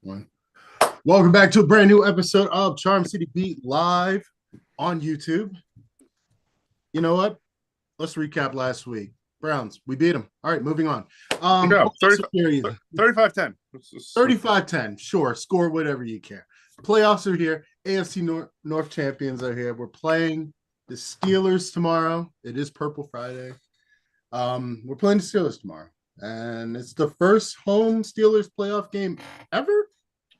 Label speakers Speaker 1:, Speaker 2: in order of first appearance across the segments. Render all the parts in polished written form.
Speaker 1: One. Welcome back to a brand new episode of Charm City Beat live on YouTube. You know what? Let's recap last week. Browns, we beat them. All right, moving on.
Speaker 2: 35-10.
Speaker 1: 35-10. Sure, score whatever you care. Playoffs are here. AFC North champions are here. We're playing the Steelers tomorrow. It is Purple Friday. We're playing the Steelers tomorrow. And it's the first home Steelers playoff game ever?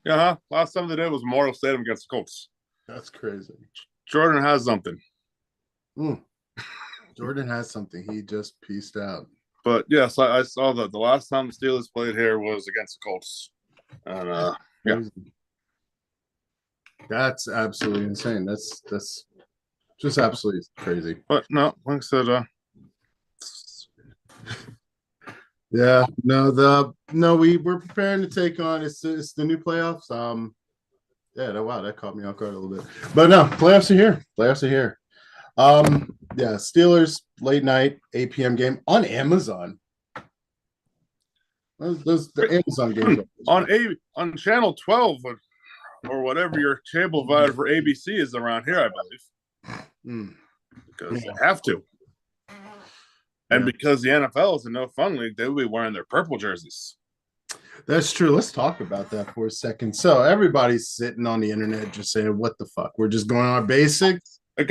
Speaker 2: Yeah, last time they did was Memorial Stadium against the Colts.
Speaker 1: That's crazy.
Speaker 2: Jordan has something.
Speaker 1: Jordan has something. He just pieced out.
Speaker 2: But yes, I saw that the last time the Steelers played here was against the Colts. And yeah.
Speaker 1: That's absolutely insane. That's just absolutely crazy.
Speaker 2: But no, like I said,
Speaker 1: yeah, we're preparing to take on it's the new playoffs. That caught me off guard a little bit. But no, playoffs are here. Steelers late night 8 p.m. game on Amazon. Those the Amazon games
Speaker 2: on channel 12 or whatever your cable provider for ABC is around here, I believe. Because they have to. And because the NFL is a no fun league, they will be wearing their purple jerseys.
Speaker 1: That's true. Let's talk about that for a second. So everybody's sitting on the internet just saying, "What the fuck? We're just going on our basics."
Speaker 2: It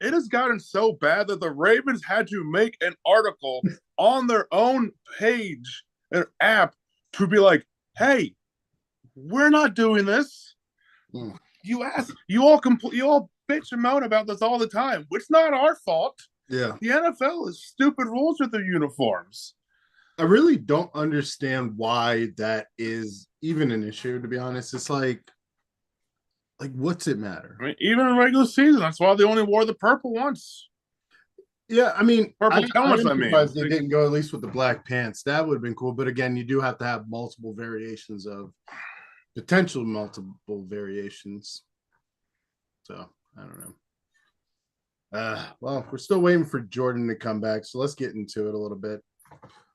Speaker 2: has gotten so bad that the Ravens had to make an article on their own page and app to be like, "Hey, we're not doing this. You all bitch and moan about this all the time. It's not our fault."
Speaker 1: Yeah.
Speaker 2: The NFL is stupid rules with their uniforms.
Speaker 1: I really don't understand why that is even an issue, to be honest. It's like what's it matter?
Speaker 2: I mean, even in regular season, that's why they only wore the purple once.
Speaker 1: Yeah, I mean,
Speaker 2: purple helmets,
Speaker 1: they didn't go at least with the black pants. That would have been cool. But again, you do have to have multiple variations. So, I don't know. Well, we're still waiting for Jordan to come back, so let's get into it a little bit.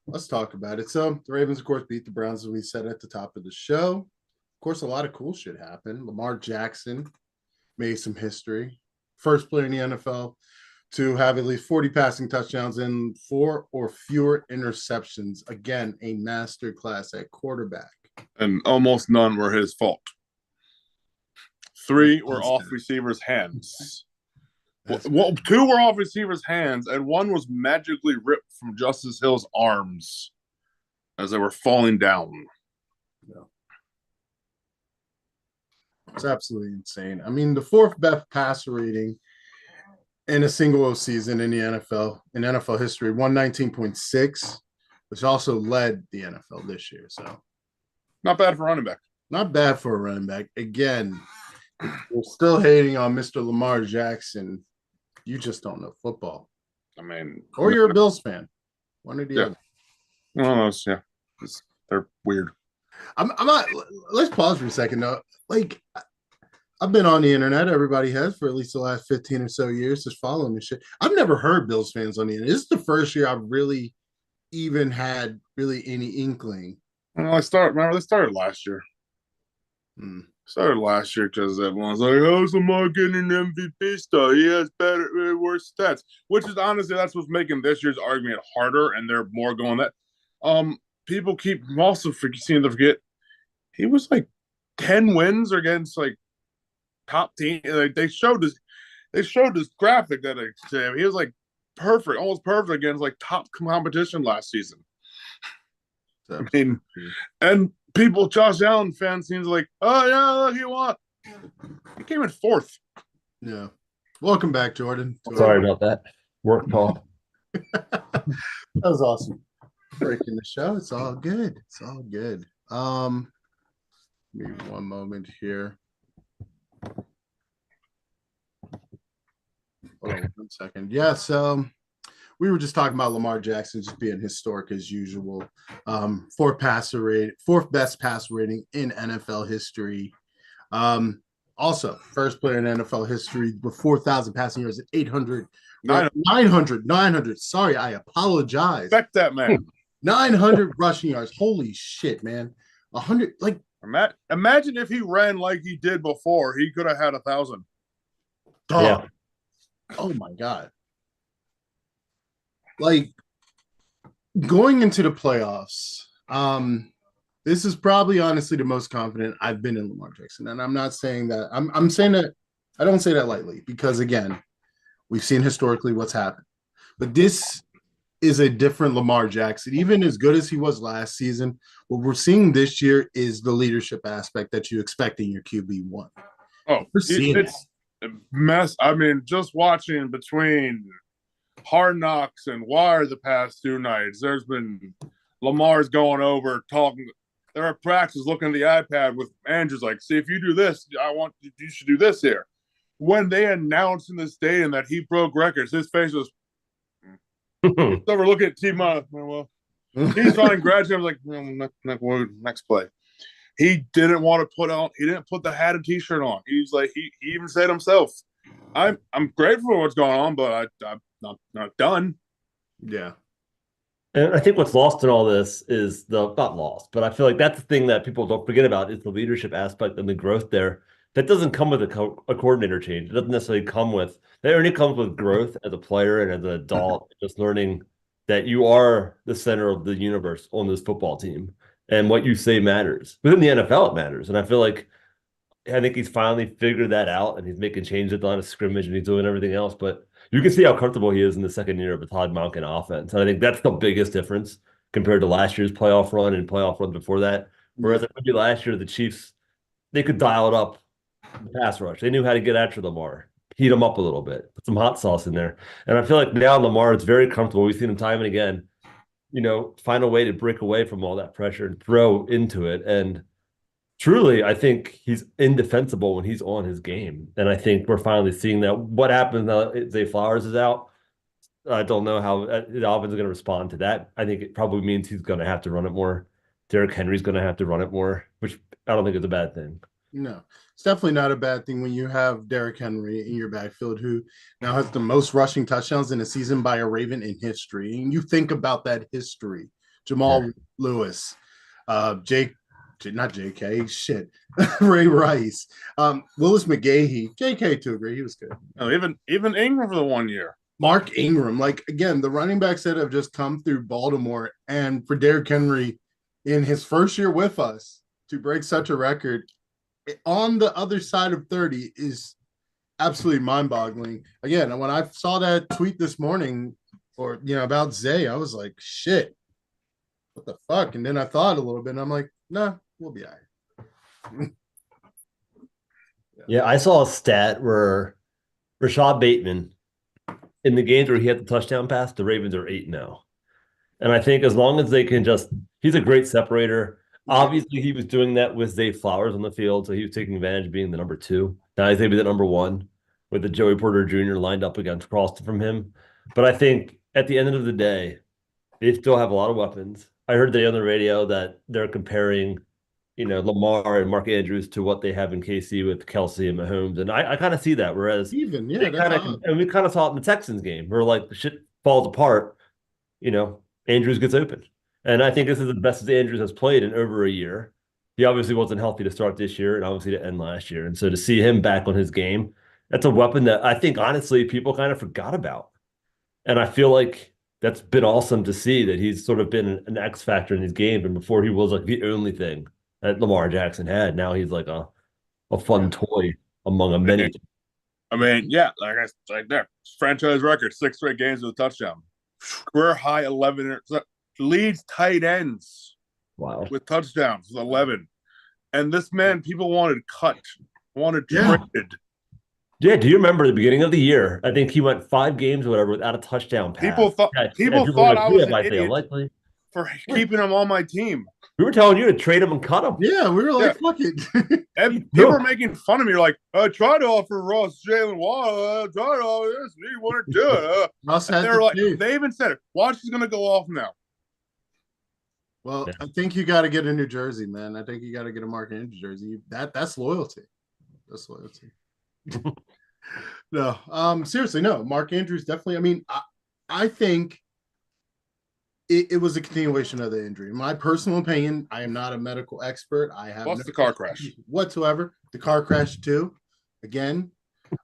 Speaker 1: Let's talk about it. So the Ravens, of course, beat the Browns, as we said at the top of the show. Of course, a lot of cool shit happened. Lamar Jackson made some history. First player in the NFL to have at least 40 passing touchdowns and 4 or fewer interceptions. Again, a master class at quarterback.
Speaker 2: And almost none were his fault. 3 were off receivers' hands. Well, 2 were off receivers' hands, and 1 was magically ripped from Justice Hill's arms as they were falling down.
Speaker 1: Yeah. It's absolutely insane. I mean, the 4th best passer rating in a single season in the NFL, in NFL history, 119.6, which also led the NFL this year. So,
Speaker 2: not bad for running back.
Speaker 1: Not bad for a running back. Again, we're still hating on Mr. Lamar Jackson. You just don't know football.
Speaker 2: I mean,
Speaker 1: or you're a Bills fan. One or the other.
Speaker 2: Well, they're weird.
Speaker 1: I'm not. Let's pause for a second, though. Like, I've been on the internet. Everybody has for at least the last 15 or so years, just following this shit. I've never heard Bills fans on the internet. This is the first year I've really even had any inkling.
Speaker 2: Well, they started last year. Started last year because everyone's like, "How's Lamar getting an MVP star? He has worse stats." Which is honestly, that's what's making this year's argument harder, and they're more going that. People keep also seem to forget he was like 10 wins against like top team. Like they showed this graphic that he was like perfect, almost perfect against like top competition last season. I mean, and Josh Allen fans seems like, "Oh yeah, look, he won." He came in 4th.
Speaker 1: Yeah. Welcome back, Jordan.
Speaker 3: Sorry about that. Work call.
Speaker 1: That was awesome. Breaking the show. It's all good. Give me one moment here. Hold on 1 second. Yeah, so we were just talking about Lamar Jackson just being historic as usual. 4th best passer rating in NFL history. Also, first player in NFL history with 4,000 passing yards at 800. 900. Sorry, I apologize.
Speaker 2: Respect that, man.
Speaker 1: 900 rushing yards. Holy shit, man. 100, like
Speaker 2: Imagine if he ran like he did before, he could have had 1,000.
Speaker 3: Yeah.
Speaker 1: Oh my God. Like going into the playoffs, this is probably honestly the most confident I've been in Lamar Jackson. And I'm not saying that I'm saying that I don't say that lightly because again, we've seen historically what's happened. But this is a different Lamar Jackson. Even as good as he was last season, what we're seeing this year is the leadership aspect that you expect in your QB1.
Speaker 2: Oh,
Speaker 1: We're seeing
Speaker 2: it's a mess. I mean, just watching between Hard Knocks and Wire the past 2 nights, there's been Lamar's going over talking. They're at practice looking at the iPad with Andrews like, see, if you do this, you should do this here. When they announced in the stadium that he broke records, his face was over looking at Team well, he's trying to graduate. I was like, next play. He didn't want to he didn't put the hat and t-shirt on. He's like, he even said himself, I'm grateful for what's going on, but I'm not done.
Speaker 1: Yeah.
Speaker 3: And I think what's lost in all this is not lost, but I feel like that's the thing that people don't forget about is the leadership aspect and the growth there. That doesn't come with a coordinator change. It doesn't necessarily come with, that only comes with growth as a player and as an adult, just learning that you are the center of the universe on this football team. And what you say matters. Within the NFL, it matters. And I think he's finally figured that out and he's making changes at the line of scrimmage and he's doing everything else. But you can see how comfortable he is in the second year of a Todd Monken offense. And I think that's the biggest difference compared to last year's playoff run and playoff run before that. Whereas maybe last year, the Chiefs, they could dial it up the pass rush. They knew how to get after Lamar, heat him up a little bit, put some hot sauce in there. And I feel like now Lamar is very comfortable. We've seen him time and again, find a way to break away from all that pressure and throw into it. And truly, I think he's indefensible when he's on his game. And I think we're finally seeing that. What happens now that Zay Flowers is out? I don't know how the offense is going to respond to that. I think it probably means he's going to have to run it more. Derrick Henry's going to have to run it more, which I don't think is a bad thing.
Speaker 1: No, it's definitely not a bad thing when you have Derrick Henry in your backfield, who now has the most rushing touchdowns in a season by a Raven in history. And you think about that history: Jamal Lewis, not JK, shit, Ray Rice, Willis McGahee, JK to agree, he was good.
Speaker 2: Oh, even Ingram for the 1 year.
Speaker 1: Mark Ingram, like again, the running backs that have just come through Baltimore, and for Derrick Henry in his first year with us to break such a record on the other side of 30 is absolutely mind-boggling. Again, when I saw that tweet this morning or about Zay, I was like, shit, what the fuck? And then I thought a little bit and I'm like, nah, we'll be all right.
Speaker 3: Yeah, I saw a stat where Rashad Bateman, in the games where he had the touchdown pass, the Ravens are 8-0. And I think as long as they can he's a great separator. Obviously, he was doing that with Zay Flowers on the field, so he was taking advantage of being the number 2. Now he's going to be the number 1 with the Joey Porter Jr. lined up across from him. But I think at the end of the day, they still have a lot of weapons. I heard today on the radio that they're comparing, Lamar and Mark Andrews to what they have in KC with Kelsey and Mahomes, and I kind of see that. Whereas
Speaker 1: we
Speaker 3: kind of saw it in the Texans game, where like the shit falls apart, Andrews gets open. And I think this is the best that Andrews has played in over a year. He obviously wasn't healthy to start this year and obviously to end last year. And so to see him back on his game, that's a weapon that I think, honestly, people kind of forgot about. And I feel like that's been awesome to see that he's sort of been an X factor in his game. And before he was like the only thing that Lamar Jackson had. Now he's like a fun toy among a many.
Speaker 2: I mean, yeah, like that franchise record, 6 straight games with a touchdown. Career high 11 leads tight ends.
Speaker 3: Wow.
Speaker 2: With touchdowns, 11. And this man, people wanted traded.
Speaker 3: Yeah, do you remember the beginning of the year? I think he went 5 games or whatever without a touchdown pass.
Speaker 2: People thought I was an idiot for keeping him on my team.
Speaker 3: We were telling you to trade him and cut him.
Speaker 1: Yeah, we were like, fuck it.
Speaker 2: And people were making fun of me. You're like, I tried to offer Ross Jalen Waddle. I tried to offer this. He wouldn't do it.
Speaker 1: Ross had
Speaker 2: they're like, they even said it. Watch is going to go off now.
Speaker 1: Well, I think you got to get a New Jersey, man. I think you got to get a Mark Andrews jersey. That's loyalty. That's loyalty. No, seriously, no. Mark Andrews definitely. I mean, I think it was a continuation of the injury. In my personal opinion, I am not a medical expert. I have
Speaker 2: Plus
Speaker 1: no
Speaker 2: the car crash
Speaker 1: whatsoever. The car crash too. Again,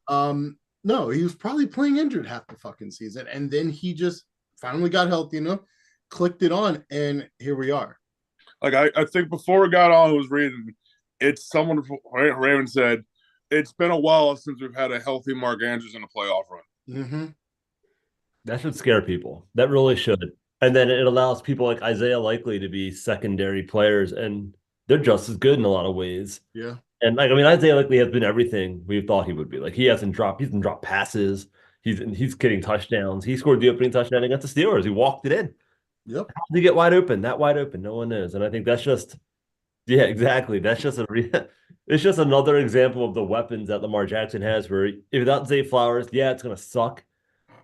Speaker 1: no, he was probably playing injured half the fucking season, and then he just finally got healthy enough, clicked it on, and here we are.
Speaker 2: Like I think before we got on, I was reading. It's someone Raven said it's been a while since we've had a healthy Mark Andrews in a playoff run.
Speaker 1: Mm-hmm.
Speaker 3: That should scare people. That really should. And then it allows people like Isaiah Likely to be secondary players, and they're just as good in a lot of ways.
Speaker 1: Yeah.
Speaker 3: And like, I mean, Isaiah Likely has been everything we thought he would be. Like, he hasn't dropped passes. He's getting touchdowns. He scored the opening touchdown against the Steelers. He walked it in.
Speaker 1: Yep.
Speaker 3: How did he get wide open? That wide open, no one knows. And I think that's just, yeah, exactly. That's just it's just another example of the weapons that Lamar Jackson has. Where without Zay Flowers, yeah, it's gonna suck.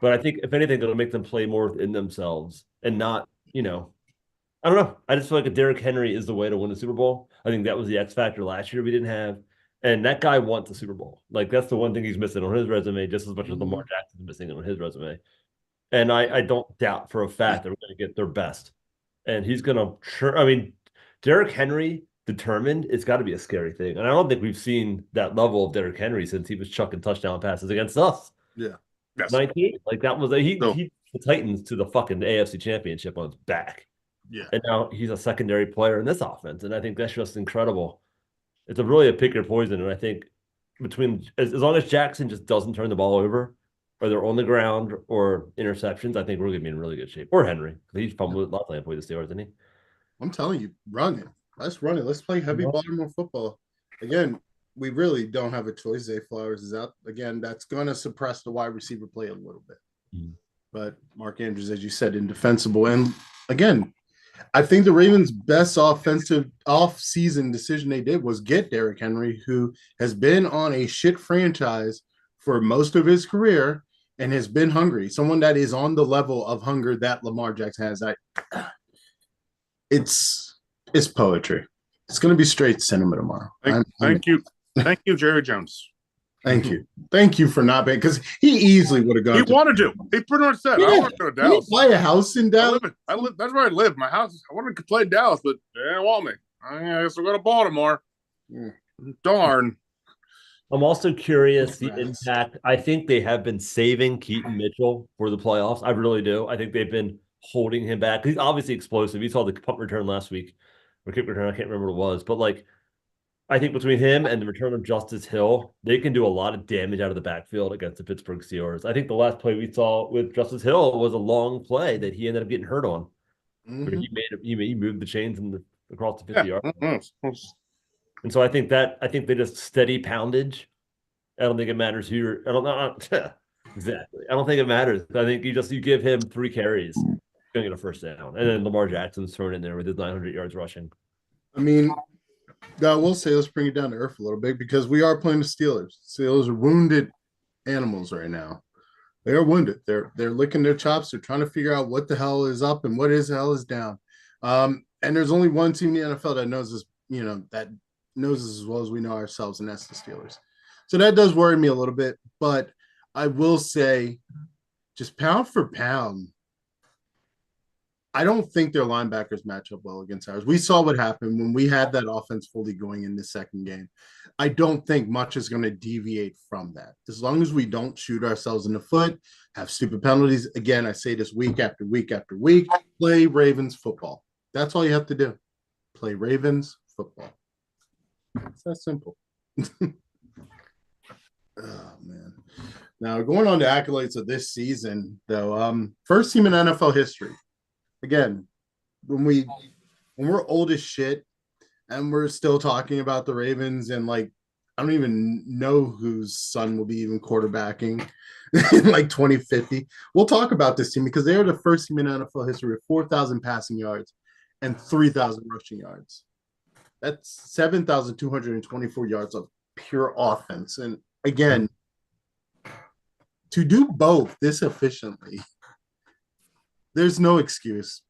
Speaker 3: But I think if anything, it'll make them play more within themselves and not, I don't know. I just feel like a Derrick Henry is the way to win the Super Bowl. I think that was the X factor last year we didn't have. And that guy wants the Super Bowl. Like, that's the one thing he's missing on his resume, just as much as Lamar Jackson's missing on his resume. And I don't doubt for a fact that we're going to get their best. And he's going to, I mean, Derrick Henry determined, it's got to be a scary thing. And I don't think we've seen that level of Derrick Henry since he was chucking touchdown passes against us.
Speaker 1: Yeah.
Speaker 2: Yes.
Speaker 3: 19. Like, that was he the Titans to the fucking AFC Championship on his back.
Speaker 1: Yeah.
Speaker 3: And now he's a secondary player in this offense. And I think that's just incredible. It's really a pick your poison. And I think between as long as Jackson just doesn't turn the ball over, or they're on the ground or interceptions, I think we're going to be in really good shape. Or Henry. He's probably not playing for the Steelers, isn't he?
Speaker 1: I'm telling you, run it. Let's run it. Let's play heavy Baltimore football. Again, we really don't have a choice. Zay Flowers is out. Again, that's going to suppress the wide receiver play a little bit. Mm-hmm. But Mark Andrews, as you said, indefensible. And again, I think the Ravens' best offensive off-season decision they did was get Derrick Henry, who has been on a shit franchise for most of his career and has been hungry. Someone that is on the level of hunger that Lamar Jackson has. It's poetry. It's going to be straight cinema tomorrow.
Speaker 2: Thank you, Jerry Jones.
Speaker 1: Thank you for not being, because he easily would have gone.
Speaker 2: He wanted to. He pretty much said, "I want to go to Dallas."
Speaker 1: He buy a house in Dallas.
Speaker 2: I live. That's where I live. My house. I wanted to play Dallas, but they didn't want me. I guess I'll go to Baltimore. Yeah. Darn.
Speaker 3: I'm also curious the impact. I think they have been saving Keaton Mitchell for the playoffs. I really do. I think they've been holding him back. He's obviously explosive. You saw the punt return last week, or kick return. I can't remember what it was, but like, I think between him and the return of Justice Hill, they can do a lot of damage out of the backfield against the Pittsburgh Steelers. I think the last play we saw with Justice Hill was a long play that he ended up getting hurt on. Mm-hmm. Where he moved the chains across the 50 yard. And so I think they just steady poundage. I don't think it matters who I don't know. Exactly. I don't think it matters. I think you give him 3 carries, he's gonna get a first down. And then Lamar Jackson's thrown in there with his 900 yards rushing.
Speaker 1: I mean, I will say, let's bring it down to earth a little bit, because we are playing the Steelers. Steelers are wounded animals right now. They are wounded. They're licking their chops. They're trying to figure out what the hell is up and what is hell is down. And there's only one team in the NFL that knows this, that knows this as well as we know ourselves, and that's the Steelers. So that does worry me a little bit. But I will say, just pound for pound, I don't think their linebackers match up well against ours. We saw what happened when we had that offense fully going in the second game. I don't think much is going to deviate from that. As long as we don't shoot ourselves in the foot, have stupid penalties. Again, I say this week after week after week, play Ravens football. That's all you have to do. Play Ravens football. It's that simple. Oh, man. Now, going on to accolades of this season, though, first team in NFL history. Again, when we're old as shit and we're still talking about the Ravens, and like, I don't even know whose son will be even quarterbacking in like 2050. We'll talk about this team because they are the first team in NFL history with 4,000 passing yards and 3,000 rushing yards. That's 7,224 yards of pure offense. And again, to do both this efficiently, there's no excuse.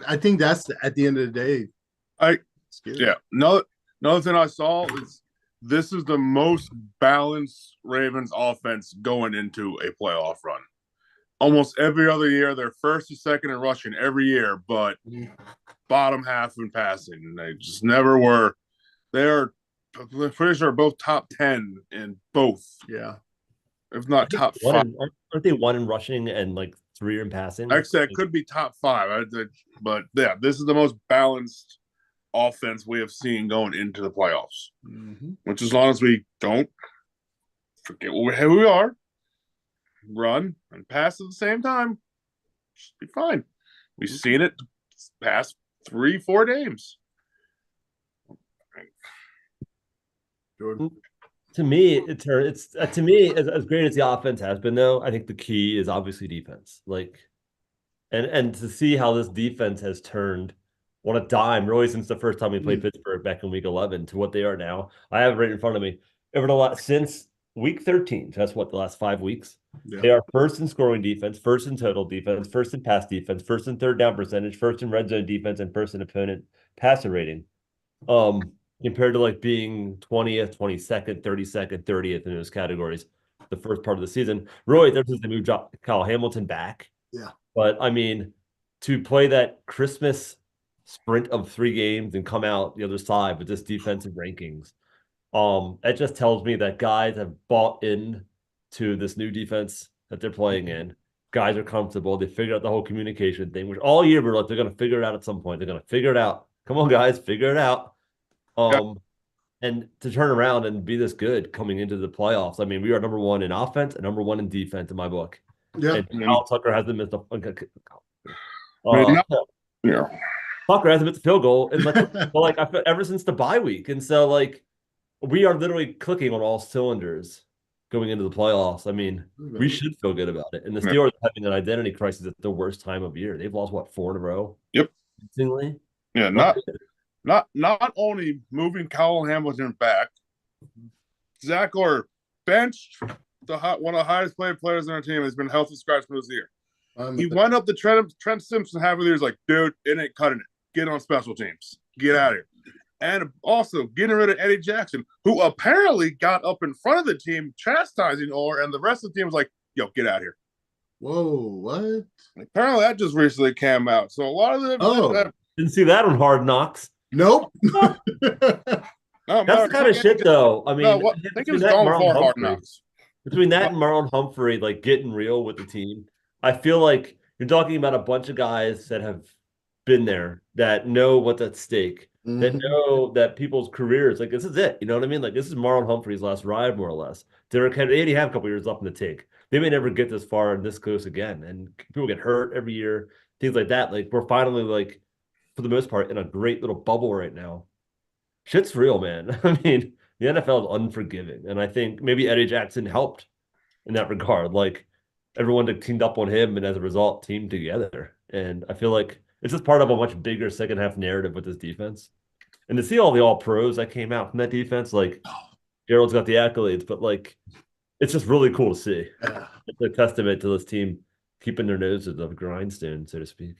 Speaker 1: I think that's at the end of the day.
Speaker 2: Another thing I saw is this is the most balanced Ravens offense going into a playoff run. almost every other year. They're first or second in rushing every year, but bottom half in passing. They just never were. They're pretty sure both top 10 in both.
Speaker 1: Yeah.
Speaker 2: If not top 5.
Speaker 3: Aren't they 1 in rushing and like 3 in passing?
Speaker 2: Actually, it could be top 5. But yeah, this is the most balanced offense we have seen going into the playoffs. Which, as long as we don't forget who we are, run and pass at the same time, should be fine. We've seen it past 3-4 games.
Speaker 1: Jordan.
Speaker 3: To me, it's to me as great as the offense has been, though. I think the key is obviously defense. Like, and to see how this defense has turned on a dime, really, since the first time we played Pittsburgh back in Week 11 to what they are now. I have it right in front of me. Since Week 13, so that's what, the last 5 weeks. Yeah. They are first in scoring defense, first in total defense, first in pass defense, first in third down percentage, first in red zone defense, and first in opponent passer rating. Compared to like being 20th, 22nd, 32nd, 30th in those categories the first part of the season. Really, there's they moved Kyle Hamilton back.
Speaker 1: Yeah.
Speaker 3: But I mean, to play that Christmas sprint of 3 games and come out the other side with this defensive rankings, that just tells me that guys have bought in to this new defense that they're playing in. Guys are comfortable. They figured out the whole communication thing, which all year we're like, they're going to figure it out at some point. They're going to figure it out. Come on, guys, figure it out. And to turn around and be this good coming into the playoffs. I mean, we are number 1 in offense and number 1 in defense in my book.
Speaker 1: Yeah.
Speaker 3: And Kyle Tucker hasn't missed Tucker hasn't missed a field goal in like I feel ever since the bye week. And so like we are literally clicking on all cylinders going into the playoffs. I mean, we should feel good about it. And the Steelers are having an identity crisis at the worst time of year. They've lost 4 in a row?
Speaker 2: Yep.
Speaker 3: Yeah,
Speaker 2: not only moving Kyle Hamilton back, Zach Orr benched one of the highest paid players on our team has been healthy scratch for this year. He went up to Trent Simpson half of the year. He's like, dude, it ain't cutting it. Get on special teams. Get out of here. And also getting rid of Eddie Jackson, who apparently got up in front of the team chastising Orr, and the rest of the team was like, yo, get out of here.
Speaker 1: Whoa, what?
Speaker 2: Apparently that just recently came out. So a lot of them
Speaker 3: didn't see that on Hard Knocks.
Speaker 1: Nope.
Speaker 3: That's the kind of shit, though. I mean,
Speaker 2: I think it was going for Hard Knocks.
Speaker 3: Between that and Marlon Humphrey, like getting real with the team, I feel like you're talking about a bunch of guys that have been there, that know what's at stake, that know that people's careers, like this is it. You know what I mean? Like this is Marlon Humphrey's last ride, more or less. Derrick Henry, they have a couple years left in the tank. They may never get this far and this close again. And people get hurt every year, things like that. Like we're finally like, for the most part, in a great little bubble right now. Shit's real, man. I mean, the NFL is unforgiving. And I think maybe Eddie Jackson helped in that regard. Like everyone teamed up on him and as a result teamed together. And I feel like it's just part of a much bigger second half narrative with this defense. And to see all the all pros that came out from that defense, like Gerald's got the accolades, but like it's just really cool to see. It's a testament to this team keeping their nose at the grindstone, so to speak.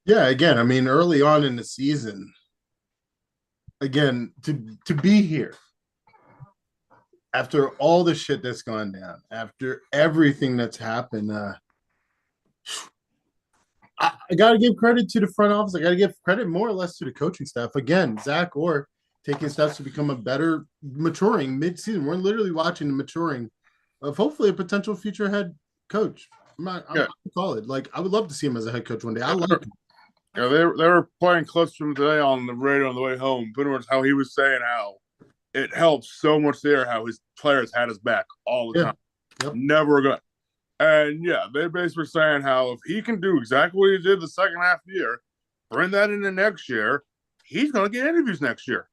Speaker 1: Yeah, again, I mean, early on in the season, again, to be here after all the shit that's gone down, after everything that's happened, I got to give credit to the front office. I got to give credit more or less to the coaching staff. Again, Zach Orr taking steps to become a better, maturing mid-season. We're literally watching the maturing of hopefully a potential future head coach. I'm not call it. Like, I would love to see him as a head coach one day. I like him.
Speaker 2: Yeah, they were playing clips from today on the radio on the way home. Pretty much how he was saying how it helps so much there, how his players had his back all the time. Yep. Never going. And yeah, they basically saying how if he can do exactly what he did the second half of the year, bring that into next year, he's going to get interviews next year.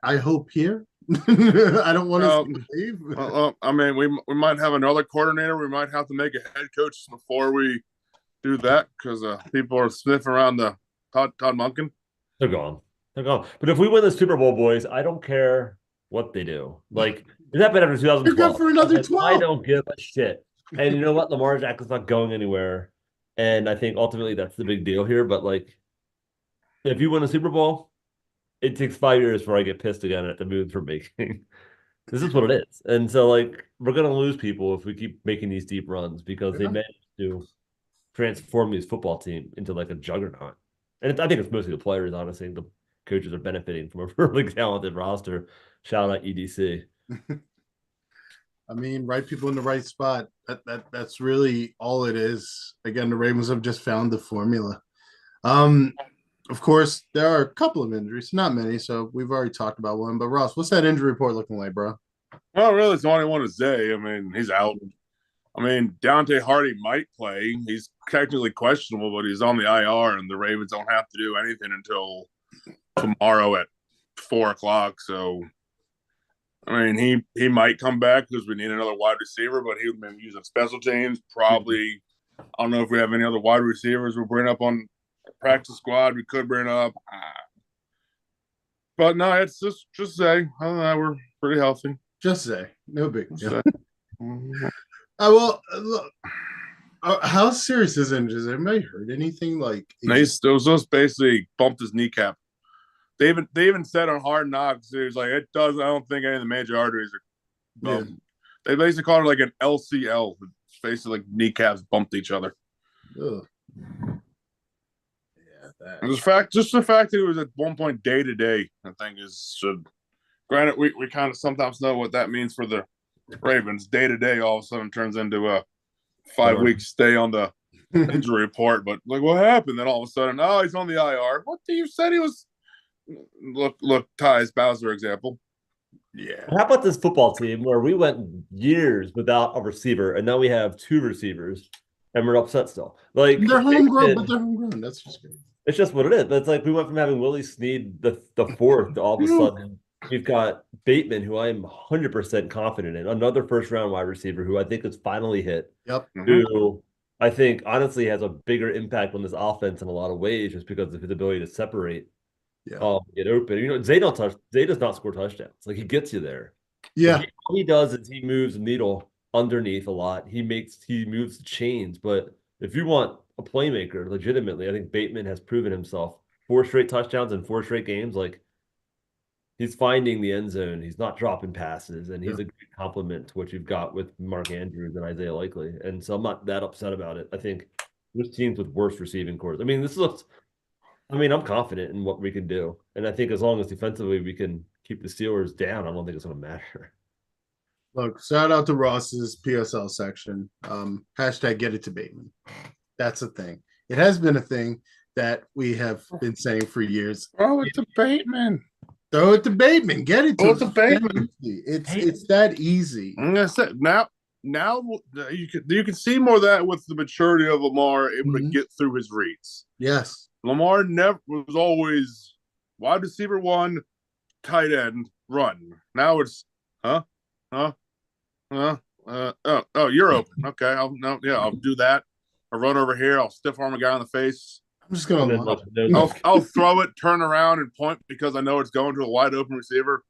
Speaker 1: I hope here. I don't want to leave.
Speaker 2: I mean, we might have another coordinator. We might have to make a head coach before we do that because people are sniffing around the Todd Monken.
Speaker 3: They're gone. But if we win the Super Bowl, boys, I don't care what they do. Like, is that better after 2012?
Speaker 1: You're good for another 12.
Speaker 3: I don't give a shit. And you know what? Lamar Jackson's not going anywhere. And I think ultimately that's the big deal here. But, like, if you win a Super Bowl, it takes 5 years before I get pissed again at the moves we're making. This is what it is. And so, like, we're going to lose people if we keep making these deep runs because they managed to to transform these football team into like a juggernaut. And I think it's mostly the players, honestly. The coaches are benefiting from a really talented roster. Shout out EDC.
Speaker 1: I mean, right people in the right spot. That's really all it is. Again, the Ravens have just found the formula. Of course, there are a couple of injuries, not many, so we've already talked about one. But Ross, what's that injury report looking like, bro?
Speaker 2: Oh, really? It's the only one to say. I mean, he's out. I mean, Dante Hardy might play. He's technically questionable, but he's on the IR, and the Ravens don't have to do anything until tomorrow at 4:00. So, I mean, he might come back because we need another wide receiver, but he'll be using special teams. Probably, I don't know if we have any other wide receivers we'll bring up on practice squad. We could bring up, but no, it's just say, I don't know, we're pretty healthy.
Speaker 1: Just say, no big deal. Well, look, how serious is it? Has anybody heard anything? Like,
Speaker 2: it was just basically bumped his kneecap. They even said on Hard Knocks, it was like, it does. I don't think any of the major arteries are. Yeah. They basically called it like an LCL. It's basically like kneecaps bumped each other.
Speaker 1: Ugh.
Speaker 2: Yeah, just the fact that it was at one point day to day, I think should. Granted, we kind of sometimes know what that means for the Ravens. Day to day, all of a sudden turns into a 5-week stay on the injury report. But like, what happened? Then all of a sudden, oh, he's on the IR. What you said he was? Look, Ty's Bowser example.
Speaker 3: Yeah. How about this football team where we went years without a receiver, and now we have 2 receivers, and we're upset still? Like
Speaker 1: they're homegrown, but they're homegrown. That's just good.
Speaker 3: It's just what it is. But it's like we went from having Willie Snead the 4th to all of a sudden we've got Bateman, who I am 100% confident in, another first-round wide receiver who I think is finally hit.
Speaker 1: Yep.
Speaker 3: Who I think honestly has a bigger impact on this offense in a lot of ways, just because of his ability to separate.
Speaker 1: Yeah.
Speaker 3: Get open. You know, Zay does not score touchdowns. Like, he gets you there.
Speaker 1: Yeah.
Speaker 3: All he does is he moves the needle underneath a lot. He moves the chains. But if you want a playmaker, legitimately, I think Bateman has proven himself. 4 straight touchdowns in 4 straight games. Like, he's finding the end zone. He's not dropping passes, and he's a great complement to what you've got with Mark Andrews and Isaiah Likely. And so I'm not that upset about it. I think there's teams with worse receiving cores. I mean, I'm confident in what we can do. And I think as long as defensively we can keep the Steelers down, I don't think it's going to matter.
Speaker 1: Look, shout out to Ross's PSL section. Hashtag get it to Bateman. That's a thing. It has been a thing that we have been saying for years.
Speaker 2: Throw it to Bateman.
Speaker 1: Throw it to Bateman. Get it to
Speaker 2: Bateman.
Speaker 1: It's that easy.
Speaker 2: I'm gonna say now you can see more of that with the maturity of Lamar able to get through his reads.
Speaker 1: Yes.
Speaker 2: Lamar never was always wide receiver 1, tight end, run. Now it's you're open. Okay, I'll do that. I'll run over here. I'll stiff arm a guy in the face.
Speaker 1: I'm just gonna.
Speaker 2: I'll throw it, turn around, and point because I know it's going to a wide open receiver.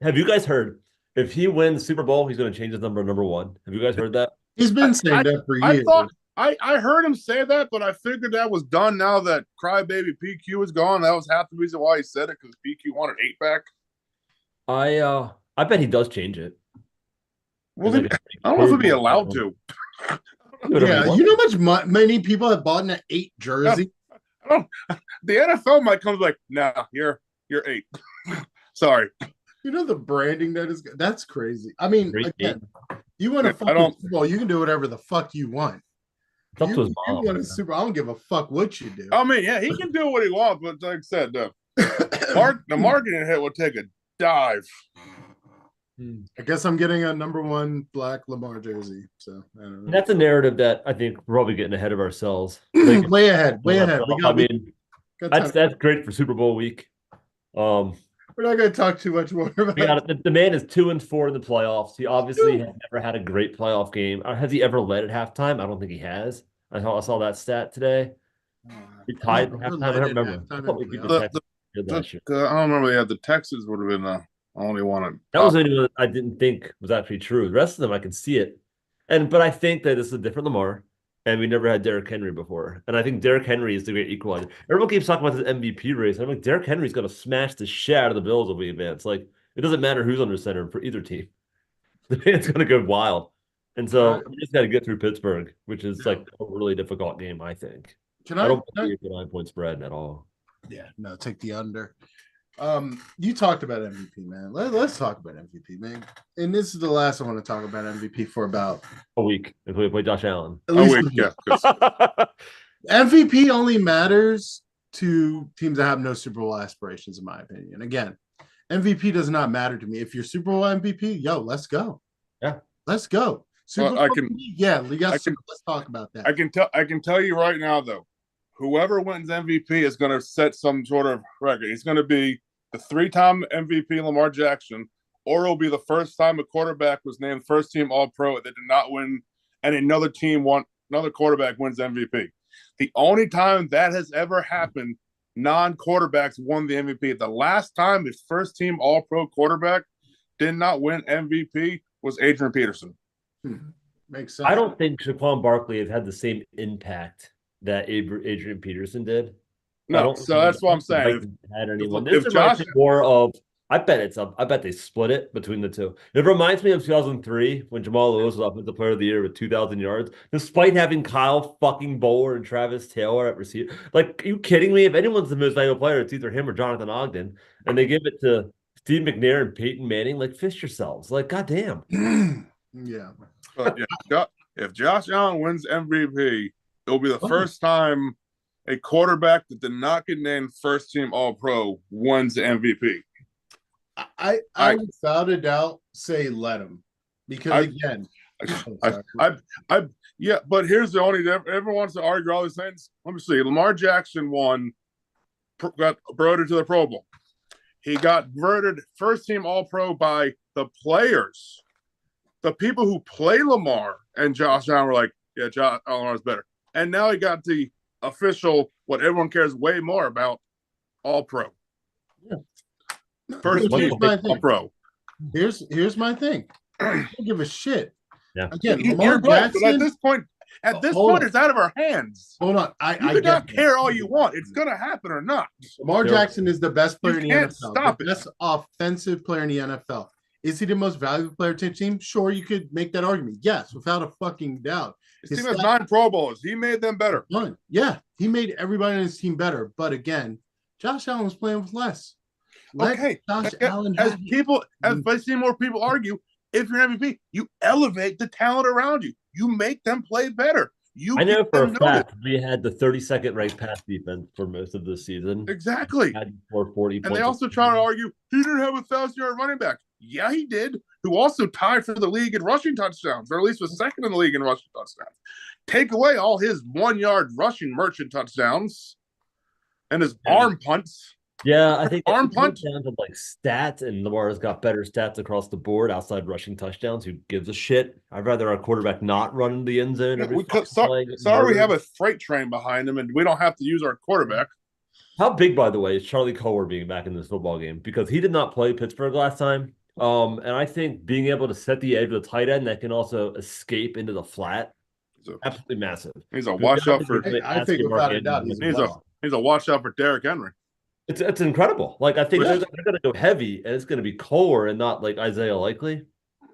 Speaker 3: Have you guys heard? If he wins Super Bowl, he's going to change his number 1. Have you guys heard that?
Speaker 1: He's been saying that for years.
Speaker 2: I heard him say that, but I figured that was done now that Crybaby PQ is gone. That was half the reason why he said it, because PQ wanted 8 back.
Speaker 3: I bet he does change it.
Speaker 2: Well, I don't know if he'd be allowed to.
Speaker 1: Yeah, you know how many people have bought an 8 jersey?
Speaker 2: The NFL might come like, nah, you're 8. Sorry.
Speaker 1: You know the branding that's crazy. I mean, again, you want to football, you can do whatever the fuck you want.
Speaker 3: You want
Speaker 1: a Super Bowl, I don't give a fuck what you do.
Speaker 2: I mean, yeah, he can do what he wants, but like I said, the marketing hit will take a dive.
Speaker 1: I guess I'm getting a number 1 black Lamar jersey. So I don't know.
Speaker 3: That's a narrative that I think we're probably getting ahead of ourselves.
Speaker 1: Like, way ahead.
Speaker 3: That's great for Super Bowl week.
Speaker 1: We're not going to talk too much more about
Speaker 3: it. The man is 2-4 in the playoffs. He obviously has never had a great playoff game. Has he ever led at halftime? I don't think he has. I saw that stat today. He tied at halftime. I don't remember.
Speaker 2: I don't remember. Yeah, the Texans would have been the only one.
Speaker 3: That was the only one I didn't think was actually true. The rest of them, I can see it. But I think that this is a different Lamar. And we never had Derrick Henry before. And I think Derrick Henry is the great equalizer. Everyone keeps talking about this MVP race. I'm like, Derrick Henry's going to smash the shit out of the Bills if we advance. Like, it doesn't matter who's under center for either team. The man's going to go wild. And so we just got to get through Pittsburgh, which is like a really difficult game, I think. I don't believe the 9-point spread at all.
Speaker 1: Yeah, no, take the under. You talked about MVP, man. Let's talk about MVP, man. And this is the last I want to talk about MVP for about
Speaker 3: a week if we play Josh Allen.
Speaker 1: At least a week, yeah. MVP only matters to teams that have no Super Bowl aspirations, in my opinion. Again, MVP does not matter to me. If you're Super Bowl MVP, yo, let's go.
Speaker 3: Yeah,
Speaker 1: let's go. Super Bowl MVP, yeah, let's talk about that.
Speaker 2: I can tell you right now, though, whoever wins MVP is going to set some sort of record. It's going to be the 3-time MVP Lamar Jackson, or it'll be the first time a quarterback was named first team All-Pro that did not win, and another quarterback wins MVP. The only time that has ever happened, non-quarterbacks won the MVP. The last time his first team All-Pro quarterback did not win MVP was Adrian Peterson.
Speaker 1: Makes sense.
Speaker 3: I don't think Saquon Barkley have had the same impact that Adrian Peterson did.
Speaker 2: No, so that's what I'm saying.
Speaker 3: Had anyone? This reminds me more of. I bet they split it between the two. It reminds me of 2003 when Jamal Lewis was Offensive Player of the Year with 2,000 yards, despite having Kyle fucking Bowler and Travis Taylor at receiver. Like, are you kidding me? If anyone's the most valuable player, it's either him or Jonathan Ogden, and they give it to Steve McNair and Peyton Manning. Like, fist yourselves. Like, goddamn.
Speaker 1: Yeah.
Speaker 2: But if Josh Allen wins MVP, it'll be the first time a quarterback that did not get named first team All-Pro wins the MVP.
Speaker 1: I without a doubt say let him, because
Speaker 2: but here's the only everyone wants to argue all these things. Let me see. Lamar Jackson got voted to the Pro Bowl. He got voted first team All-Pro by the players. The people who play Lamar and Josh Allen were like, yeah, Josh Allen is better. And now he got the official, what everyone cares way more about, All-Pro.
Speaker 1: Yeah.
Speaker 2: First team All-Pro.
Speaker 1: Here's my thing. I don't give a shit.
Speaker 3: Yeah.
Speaker 1: Again, Lamar Jackson.
Speaker 2: But at this point, it's out of our hands.
Speaker 1: Hold on.
Speaker 2: I do not care all you want. It's going to happen or not.
Speaker 1: Lamar Jackson is the best player in the NFL.
Speaker 2: Stop it.
Speaker 1: Best offensive player in the NFL. Is he the most valuable player to the team? Sure, you could make that argument. Yes, without a fucking doubt.
Speaker 2: His team has 9 Pro Bowls. He made them better.
Speaker 1: Yeah, he made everybody on his team better. But again, Josh Allen was playing with less.
Speaker 2: As I see more people argue, if you're an MVP, you elevate the talent around you. You make them play better.
Speaker 3: I know for a fact we had the 32nd ranked pass defense for most of the season.
Speaker 2: Exactly.
Speaker 3: Had 440
Speaker 2: and they also try to argue he didn't have a 1,000-yard running back. Yeah, he did. Who also tied for the league in rushing touchdowns, or at least was second in the league in rushing touchdowns. Take away all his 1-yard rushing merchant touchdowns and his arm punts.
Speaker 3: Yeah, I think
Speaker 2: arm punch
Speaker 3: down to like stats, and Lamar's got better stats across the board outside rushing touchdowns. Who gives a shit? I'd rather our quarterback not run the end zone.
Speaker 2: Sorry, we have a freight train behind him, and we don't have to use our quarterback.
Speaker 3: How big, by the way, is Charlie Collier being back in this football game? Because he did not play Pittsburgh last time. And I think being able to set the edge with a tight end that can also escape into the flat, absolutely massive.
Speaker 2: He's a washout for.
Speaker 1: I think without a doubt,
Speaker 2: he's a washout for Derrick Henry.
Speaker 3: It's incredible. Like, I think they're going to go heavy, and it's going to be Kohler and not like Isaiah Likely.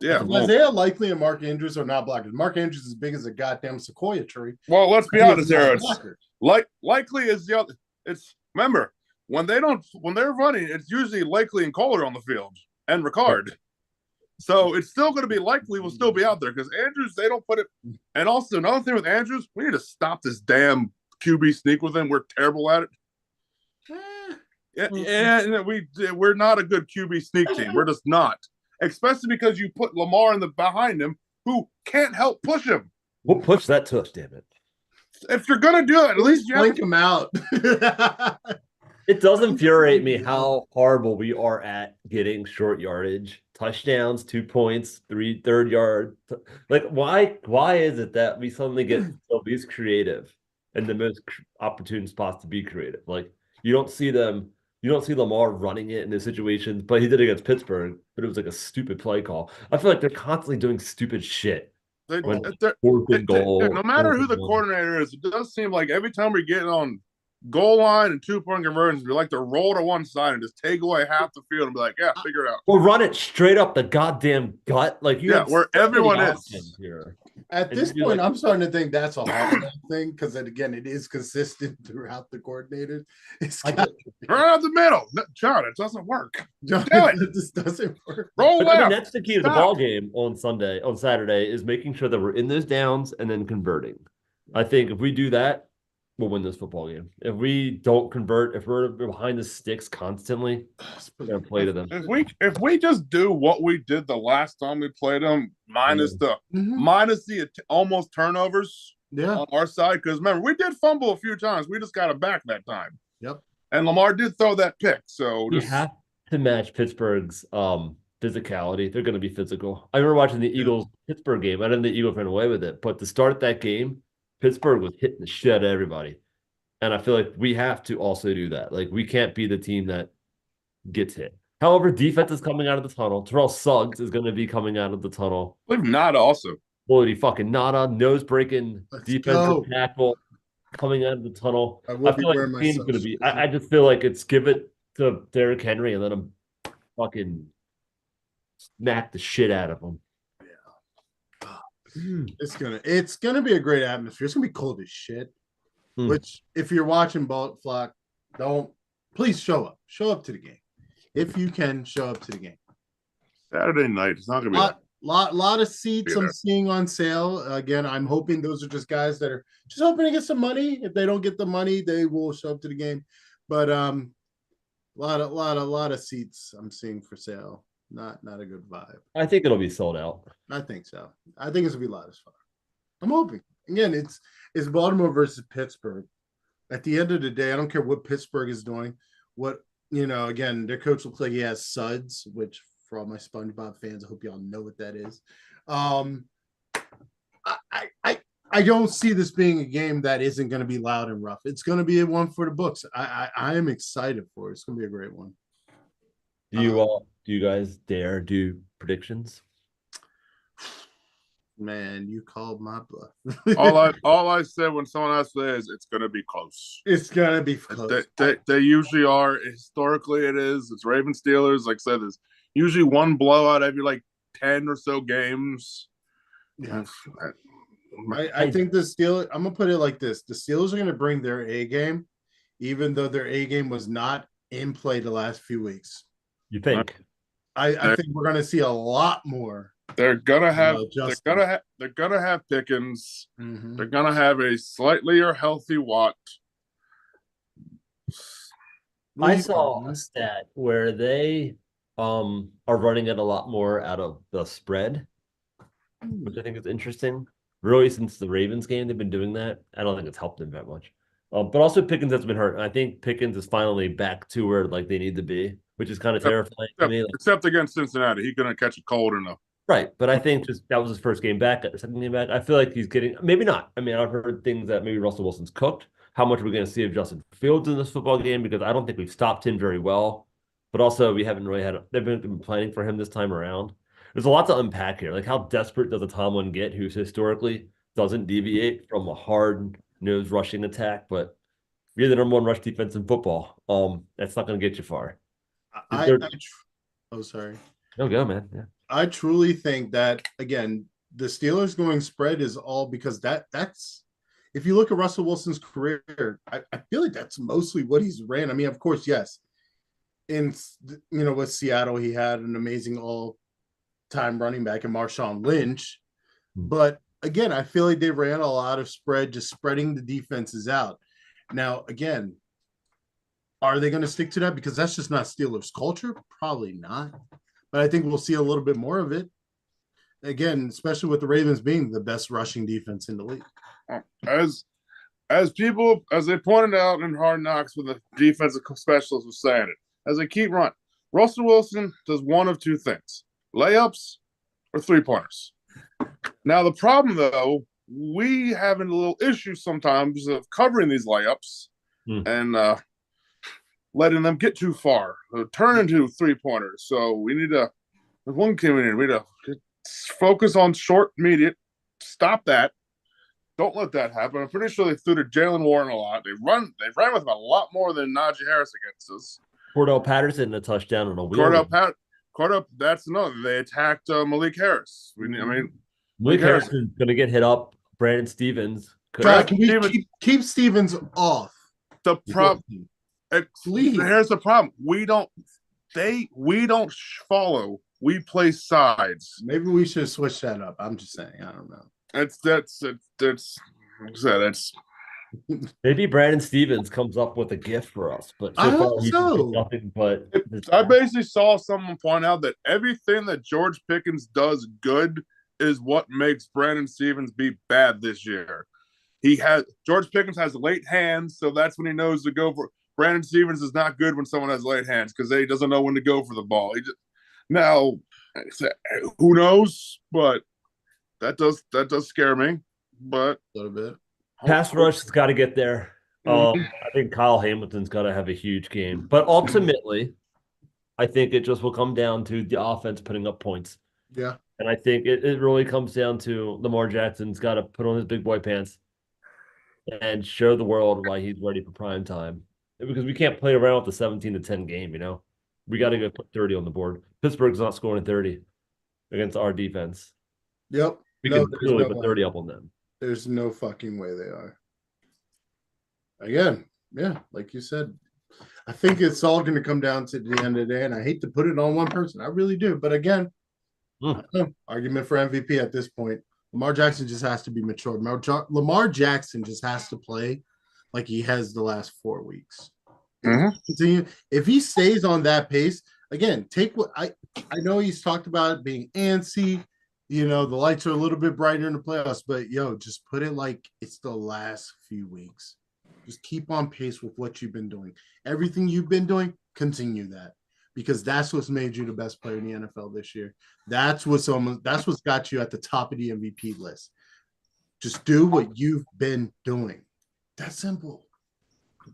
Speaker 2: Yeah,
Speaker 1: Isaiah Likely and Mark Andrews are not blockers. Mark Andrews is as big as a goddamn sequoia tree.
Speaker 2: Well, let's be honest here. Likely is the other. It's remember when they're running, it's usually Likely and Kohler on the field and Ricard. So it's still going to be Likely will still be out there because Andrews, they don't put it. And also another thing with Andrews, we need to stop this damn QB sneak with him. We're terrible at it. We're not a good QB sneak team. We're just not. Especially because you put Lamar behind him who can't help push him.
Speaker 3: We'll push that tush, damn it.
Speaker 2: If you're going to do it, at least you
Speaker 1: have to him out.
Speaker 3: It does infuriate me how horrible we are at getting short yardage, touchdowns, 2 points, third yard. Like, why is it that we suddenly get so least creative and the most opportune spots to be creative? Like, you don't see Lamar running it in those situations, but he did it against Pittsburgh, but it was like a stupid play call. I feel like they're constantly doing stupid shit.
Speaker 2: No matter who the coordinator is, it does seem like every time we get on goal line and 2-point conversions. We like to roll to one side and just take away half the field and be like, yeah, figure it out.
Speaker 3: Or run it straight up the goddamn gut. Like you have
Speaker 2: where
Speaker 3: so
Speaker 2: everyone
Speaker 3: many
Speaker 2: is
Speaker 3: options here.
Speaker 1: At
Speaker 3: And
Speaker 1: this
Speaker 3: you
Speaker 1: point,
Speaker 3: like-
Speaker 1: I'm starting to think that's a hard thing because again, it is consistent throughout the coordinators. It's
Speaker 3: I
Speaker 1: got
Speaker 2: Run out the middle. No, John, it doesn't work.
Speaker 1: John,
Speaker 2: Do it.
Speaker 1: it just doesn't work.
Speaker 2: Roll
Speaker 3: But
Speaker 2: left.
Speaker 3: I mean, that's the key to the
Speaker 2: Stop.
Speaker 3: ball game on Saturday, is making sure that we're in those downs and then converting. I think if we do that, we'll win this football game. If we don't convert, if we're behind the sticks constantly, we're gonna play to them.
Speaker 2: If we just do what we did the last time we played them, minus the almost turnovers on our side, because remember, we did fumble a few times. We just got it back that time.
Speaker 1: Yep.
Speaker 2: And Lamar did throw that pick. So
Speaker 3: We have to match Pittsburgh's physicality. They're going to be physical. I remember watching the Eagles-Pittsburgh game. I didn't think the Eagles ran away with it. But to start that game, Pittsburgh was hitting the shit out of everybody. And I feel like we have to also do that. Like, we can't be the team that gets hit. However, defense is coming out of the tunnel. Terrell Suggs is going to be coming out of the tunnel.
Speaker 2: I believe Nada also.
Speaker 3: Holy fucking Nada, nose-breaking defensive tackle coming out of the tunnel. I feel like the team's going to be – I just feel like it's give it to Derrick Henry and let him fucking smack the shit out of him.
Speaker 1: Yeah. It's gonna be a great atmosphere. It's gonna be cold as shit. Which, if you're watching Flock, please show up. Show up to the game. If you can, show up to the game.
Speaker 2: Saturday night. It's not gonna be
Speaker 1: lot of seats I'm seeing on sale. Again, I'm hoping those are just guys that are just hoping to get some money. If they don't get the money, they will show up to the game. But lot of seats I'm seeing for sale. Not a good vibe.
Speaker 3: I think it'll be sold out.
Speaker 1: I think so. I think it's gonna be a lot of fun. I'm hoping. Again, it's Baltimore versus Pittsburgh. At the end of the day, I don't care what Pittsburgh is doing. Again, their coach looks like he has suds, which for all my SpongeBob fans, I hope y'all know what that is. I don't see this being a game that isn't going to be loud and rough. It's going to be a one for the books. I am excited for it. It's going to be a great one.
Speaker 3: Do you guys dare do predictions?
Speaker 1: Man, you called my bluff.
Speaker 2: all I said when someone asked me is it's gonna be close.
Speaker 1: It's gonna be close.
Speaker 2: They usually are. Historically, it is. It's Ravens Steelers. Like I said, there's usually one blowout every like 10 or so games.
Speaker 1: Yeah. I think the Steelers, I'm gonna put it like this: the Steelers are gonna bring their A game, even though their A game was not in play the last few weeks.
Speaker 3: You think?
Speaker 1: I think we're gonna see a lot more.
Speaker 2: They're gonna have Pickens. Mm-hmm. They're gonna have a slightly or healthy Watt.
Speaker 3: I saw a stat where they are running it a lot more out of the spread, which I think is interesting. Really, since the Ravens game, they've been doing that. I don't think it's helped them that much. But also Pickens has been hurt. And I think Pickens is finally back to where like they need to be, which is kind of terrifying to me.
Speaker 2: Except against Cincinnati, he's gonna catch a cold enough.
Speaker 3: Right, but I think just that was his first game back. The second game back, I feel like he's getting maybe not. I mean, I've heard things that maybe Russell Wilson's cooked. How much are we going to see of Justin Fields in this football game? Because I don't think we've stopped him very well. But also, we haven't really they've been planning for him this time around. There's a lot to unpack here. Like, how desperate does a Tomlin get, who historically doesn't deviate from a hard nose rushing attack? But you're the number one rush defense in football. That's not going to get you far.
Speaker 1: Sorry.
Speaker 3: No, go, man. Yeah.
Speaker 1: I truly think that, again, the Steelers going spread is all because that's if you look at Russell Wilson's career, I feel like that's mostly what he's ran. I mean, of course, yes. With Seattle, he had an amazing all-time running back in Marshawn Lynch. But again, I feel like they ran a lot of spread, just spreading the defenses out. Now, again, are they going to stick to that? Because that's just not Steelers culture. Probably not. But I think we'll see a little bit more of it. Again, especially with the Ravens being the best rushing defense in the league.
Speaker 2: As they pointed out in Hard Knocks when the defensive specialist was saying it, as they keep running, Russell Wilson does one of two things: layups or three-pointers. Now, the problem, though, we have a little issue sometimes of covering these layups and letting them get too far, turn into three-pointers. So we need to, we need to focus on short, immediate, stop that, Don't let that happen. I'm pretty sure they threw to Jalen Warren a lot. They ran with him a lot more than Najee Harris against us.
Speaker 3: Cordell Patterson a touchdown on a wheel.
Speaker 2: Cordell, that's another. They attacked Malik Harris.
Speaker 3: Malik Harris is going to get hit up. Brandon Stevens.
Speaker 1: God, can we keep Stevens off?
Speaker 2: The problem. Here's the problem. We don't follow. We play sides.
Speaker 1: Maybe we should switch that up. I'm just saying. I don't know.
Speaker 2: That's
Speaker 3: maybe Brandon Stevens comes up with a gift for us, but
Speaker 1: I hope so.
Speaker 3: Nothing but
Speaker 2: I basically saw someone point out that everything that George Pickens does good is what makes Brandon Stevens be bad this year. George Pickens has late hands, so that's when he knows to go for. Brandon Stevens is not good when someone has late hands because he doesn't know when to go for the ball. Now, who knows? But that does scare me. But
Speaker 1: a little bit.
Speaker 3: Pass rush has got to get there. I think Kyle Hamilton's got to have a huge game. But ultimately, I think it just will come down to the offense putting up points.
Speaker 1: Yeah.
Speaker 3: And I think it really comes down to Lamar Jackson's got to put on his big boy pants and show the world why he's ready for prime time. Because we can't play around with the 17-10 game, We got to go put 30 on the board. Pittsburgh's not scoring 30 against our defense.
Speaker 1: Yep.
Speaker 3: We can literally put 30 up on them.
Speaker 1: There's no fucking way they are. Again, yeah, like you said, I think it's all going to come down to the end of the day, and I hate to put it on one person. I really do. But again, argument for MVP at this point. Lamar Jackson just has to be mature. Lamar Jackson just has to play like he has the last 4 weeks. Continue. If he stays on that pace, again, take what I know he's talked about it being antsy. The lights are a little bit brighter in the playoffs, but just put it like it's the last few weeks. Just keep on pace with what you've been doing. Everything you've been doing, continue that. Because that's what's made you the best player in the NFL this year. That's what's got you at the top of the MVP list. Just do what you've been doing. That's simple.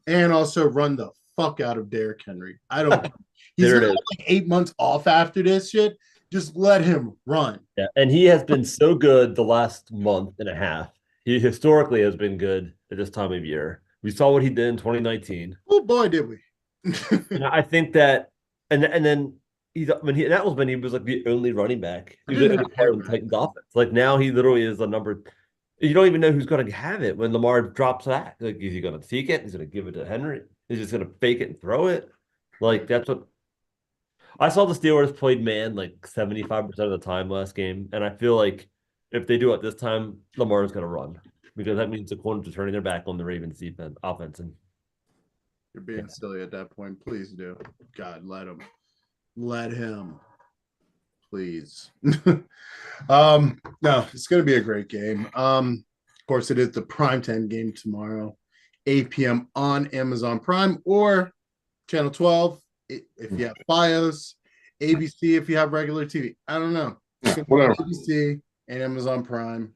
Speaker 1: And also run the fuck out of Derrick Henry. I don't care. He's got like 8 months off after this shit. Just let him run.
Speaker 3: Yeah, and he has been so good the last month and a half. He historically has been good at this time of year. We saw what he did in 2019.
Speaker 1: Oh boy, did we!
Speaker 3: And I think that, and then he was like the only running back. He was part of the Titans offense. Like now, he literally is the number. You don't even know who's going to have it when Lamar drops that. Like, is he going to seek it? He's going to give it to Henry. He's just going to fake it and throw it. Like that's what. I saw the Steelers played man like 75% of the time last game, and I feel like if they do it this time, Lamar is going to run because that means the corners are turning their back on the Ravens defense offense. And
Speaker 1: you're being silly at that point. Please do. God, let him. Please. No, it's going to be a great game. Of course, it is the primetime game tomorrow, 8 p.m. on Amazon Prime or Channel 12. If you have Fios, ABC if you have regular TV. I don't know.
Speaker 2: Whatever.
Speaker 1: ABC and Amazon Prime.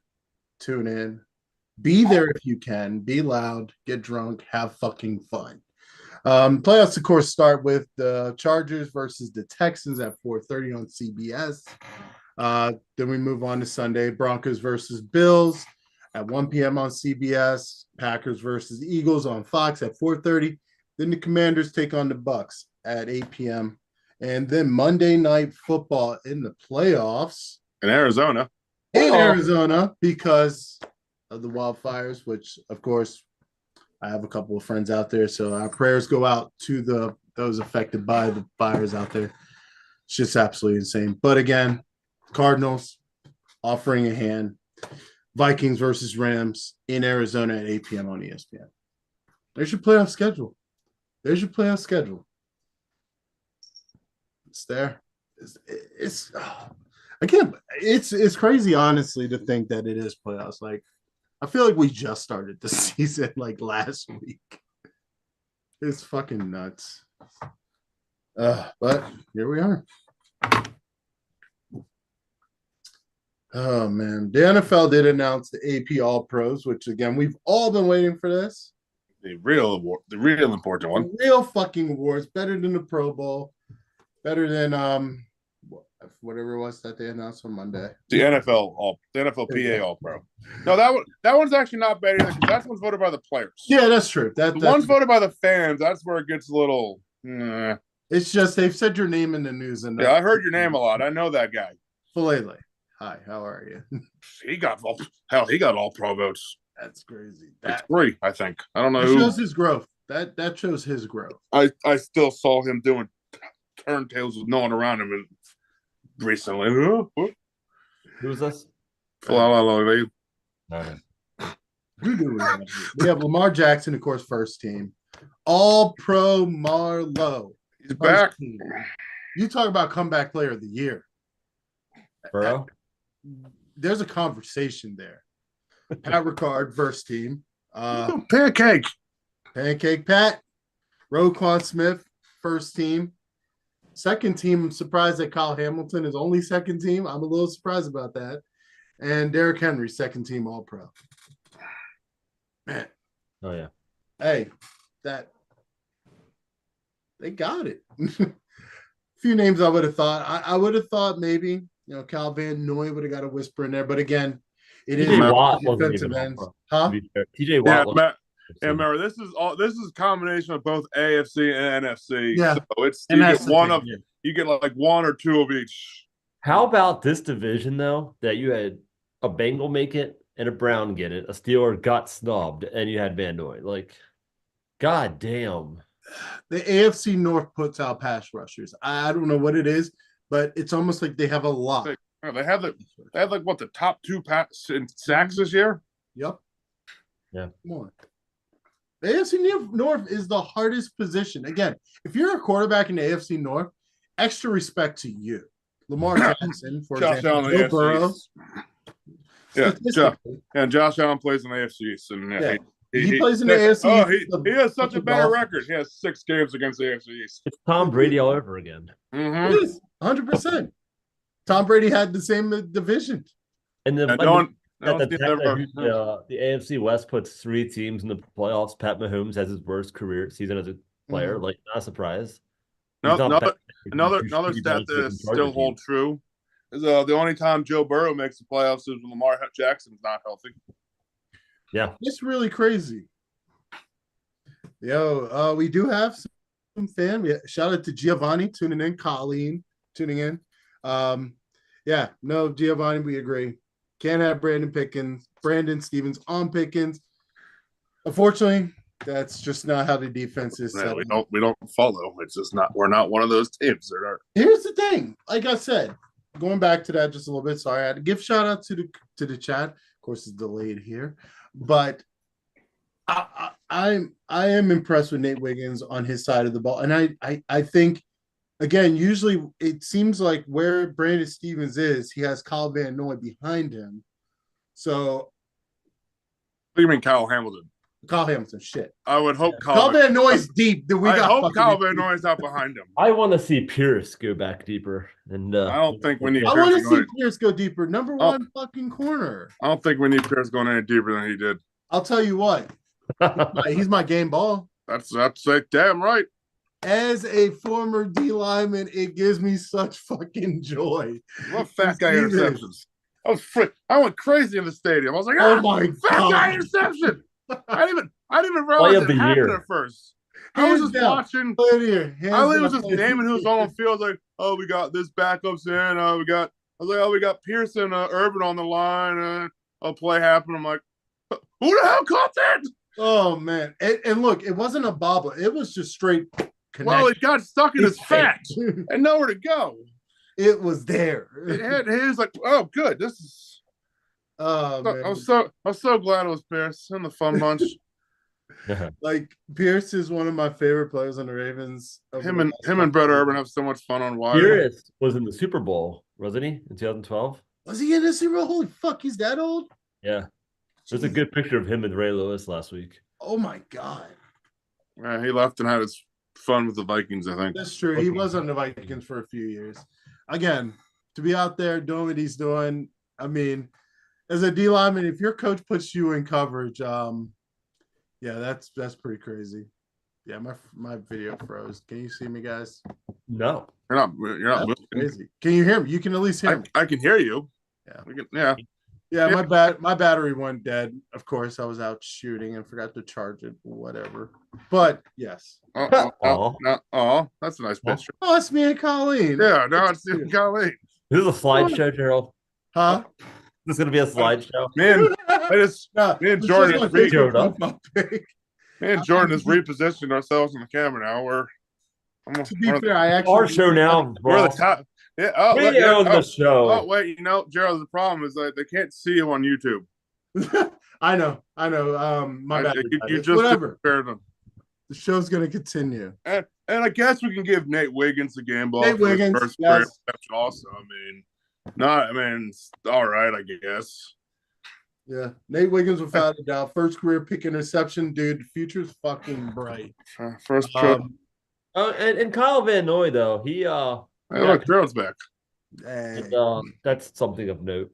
Speaker 1: Tune in. Be there if you can. Be loud. Get drunk. Have fucking fun. Playoffs, of course, start with the Chargers versus the Texans at 4:30 on CBS. Then we move on to Sunday. Broncos versus Bills at 1 p.m. on CBS. Packers versus Eagles on Fox at 4:30. Then the Commanders take on the Bucks at 8 p.m. And then Monday Night Football in the playoffs.
Speaker 2: In Arizona.
Speaker 1: Because of the wildfires, which, of course, I have a couple of friends out there. So our prayers go out to those affected by the fires out there. It's just absolutely insane. But again, Cardinals offering a hand. Vikings versus Rams in Arizona at 8 p.m. on ESPN. There's your playoff schedule. It's there. It's crazy, honestly, to think that it is playoffs. Like, I feel like we just started the season like last week. It's fucking nuts. But here we are. Oh man, the NFL did announce the AP All Pros, which again we've all been waiting for this.
Speaker 2: The real award, the real important one.
Speaker 1: The real fucking awards, better than the Pro Bowl, better than whatever it was that they announced on Monday.
Speaker 2: The NFLPA All Pro. No, that one's actually not bad either because that one's voted by the players.
Speaker 1: Yeah, that's true.
Speaker 2: The one's voted by the fans. That's where it gets a little.
Speaker 1: It's just they've said your name in the news, and
Speaker 2: I heard your name a lot. I know that guy.
Speaker 1: Falele. Hi, how are you?
Speaker 2: He got all pro votes.
Speaker 1: That's crazy.
Speaker 2: That's 3, I think. I don't know.
Speaker 1: That shows his growth. That shows his growth.
Speaker 2: I still saw him doing turntails with no one around him recently.
Speaker 3: Who was this?
Speaker 2: Falele.
Speaker 1: We have Lamar Jackson, of course, first team. All pro Marlowe.
Speaker 2: He's back.
Speaker 1: Team. You talk about comeback player of the year.
Speaker 3: Burrow?
Speaker 1: There's a conversation there. Pat Ricard, first team.
Speaker 2: Pancake
Speaker 1: Pat. Roquan Smith, first team. Second team, I'm surprised that Kyle Hamilton is only second team. I'm a little surprised about that. And Derrick Henry, second team All Pro. Man.
Speaker 3: Oh, yeah.
Speaker 1: Hey, they got it. A few names I would have thought. I would have thought maybe, Cal Van Noy would have got a whisper in there. But again, it is defensive ends. Huh?
Speaker 3: TJ Watt.
Speaker 2: Remember, this is a combination of both AFC and NFC.
Speaker 1: Yeah.
Speaker 2: So it's you get like one or two of each.
Speaker 3: How about this division though? That you had a Bengal make it and a Brown get it, a Steeler got snubbed, and you had Van Noy. Like, god damn.
Speaker 1: The AFC North puts out pass rushers. I don't know what it is, but it's almost like they have a lot.
Speaker 2: They have the top 2 pass in sacks this year.
Speaker 1: Yep.
Speaker 3: Yeah.
Speaker 1: Come on. The AFC North is the hardest position. Again, if you're a quarterback in the AFC North, extra respect to you. Lamar Jackson, for example, Joe Burrow.
Speaker 2: Yeah, Josh Allen plays in the AFC East, and
Speaker 1: he plays in the AFC.
Speaker 2: Oh, he has such a better record. He has 6 games against the AFC East.
Speaker 3: It's Tom Brady all over again.
Speaker 1: Mm-hmm. It is 100%. Tom Brady had the same division,
Speaker 3: and then
Speaker 2: the
Speaker 3: AFC West puts 3 teams in the playoffs. Pat Mahomes has his worst career season as a player. Like, not a surprise.
Speaker 2: Another stat that still holds true is the only time Joe Burrow makes the playoffs is when Lamar Jackson's not healthy.
Speaker 3: Yeah,
Speaker 1: it's really crazy. We do have some fan. Shout out to Giovanni tuning in, Colleen tuning in. Giovanni, we agree. Can't have Brandon Stevens on Pickens. Unfortunately, that's just not how the defense is.
Speaker 2: Yeah, we don't follow. It's just not. We're not one of those teams that are.
Speaker 1: Here's the thing. Like I said, going back to that just a little bit. Sorry, I had to give shout out to the chat. Of course, it's delayed here, but I am impressed with Nate Wiggins on his side of the ball, and I think. Again, usually it seems like where Brandon Stevens is, he has Kyle Van Noy behind him. So,
Speaker 2: what do you mean, Kyle Hamilton?
Speaker 1: Kyle Hamilton, shit.
Speaker 2: I would hope
Speaker 1: Kyle Van Noy's deep.
Speaker 2: I hope Kyle Van Noy's not behind him.
Speaker 3: I want to see Pierce go back deeper, and
Speaker 2: I don't think we need.
Speaker 1: I want to see Pierce go deeper. Number one fucking corner.
Speaker 2: I don't think we need Pierce going any deeper than he did.
Speaker 1: I'll tell you what. He's my game ball.
Speaker 2: That's like damn right.
Speaker 1: As a former D lineman, it gives me such fucking joy.
Speaker 2: What fat guy interceptions? I went crazy in the stadium. I was like,
Speaker 1: oh my
Speaker 2: God, fat guy interception. I didn't even realize it happened at first. I was just watching. I was just naming who's on the field. Like, oh, we got this backups in. We got Pearson, Urban on the line. A play happened. I'm like, who the hell caught that?
Speaker 1: Oh man! And look, it wasn't a bobble. It was just straight.
Speaker 2: Well, it got stuck in his fat and nowhere to go.
Speaker 1: It was there.
Speaker 2: He was like, "Oh, good. This is."
Speaker 1: Man.
Speaker 2: I was so glad it was Pierce and the fun bunch.
Speaker 1: Like Pierce is one of my favorite players on the Ravens.
Speaker 2: Him and Brett Urban have so much fun on wire.
Speaker 3: Pierce was in the Super Bowl, wasn't he, in 2012?
Speaker 1: Was he in the Super Bowl? Holy fuck, he's that old?
Speaker 3: Yeah. There's a good picture of him and Ray Lewis last week.
Speaker 1: Oh my god.
Speaker 2: Yeah, he left and had his fun with the Vikings, I think.
Speaker 1: That's true. He was on the Vikings for a few years. Again, to be out there doing what he's doing, I mean, as a D lineman, if your coach puts you in coverage, that's pretty crazy. Yeah, my video froze. Can you see me, guys?
Speaker 3: No.
Speaker 2: You're not moving.
Speaker 1: Crazy. Can you hear me? You can at least hear me.
Speaker 2: I can hear you.
Speaker 1: Yeah. Yeah, my battery went dead. Of course, I was out shooting and forgot to charge it. Whatever. But yes.
Speaker 2: Oh, that's a nice picture.
Speaker 1: Oh, it's me and Colleen.
Speaker 2: Yeah, now it's Colleen.
Speaker 3: This is a slideshow, Gerald.
Speaker 1: Huh?
Speaker 3: This is gonna be a slideshow.
Speaker 2: Man, me and Jordan has repositioned ourselves in the camera now.
Speaker 1: To be fair, I actually
Speaker 3: our show now.
Speaker 2: We're the top. Yeah.
Speaker 3: The show.
Speaker 2: Oh wait, Gerald. The problem is that they can't see you on YouTube.
Speaker 1: I know. My bad.
Speaker 2: You just
Speaker 1: whatever.
Speaker 2: Them.
Speaker 1: The show's gonna continue.
Speaker 2: And I guess we can give Nate Wiggins the game ball.
Speaker 1: Nate Wiggins,
Speaker 2: first
Speaker 1: yes.
Speaker 2: Also, it's all right, I guess.
Speaker 1: Yeah, Nate Wiggins without a doubt. First career pick interception, dude. The future's fucking bright.
Speaker 2: First choice.
Speaker 3: And Kyle Van Noy though, he
Speaker 2: look, Gerald's back.
Speaker 3: And, that's something of note.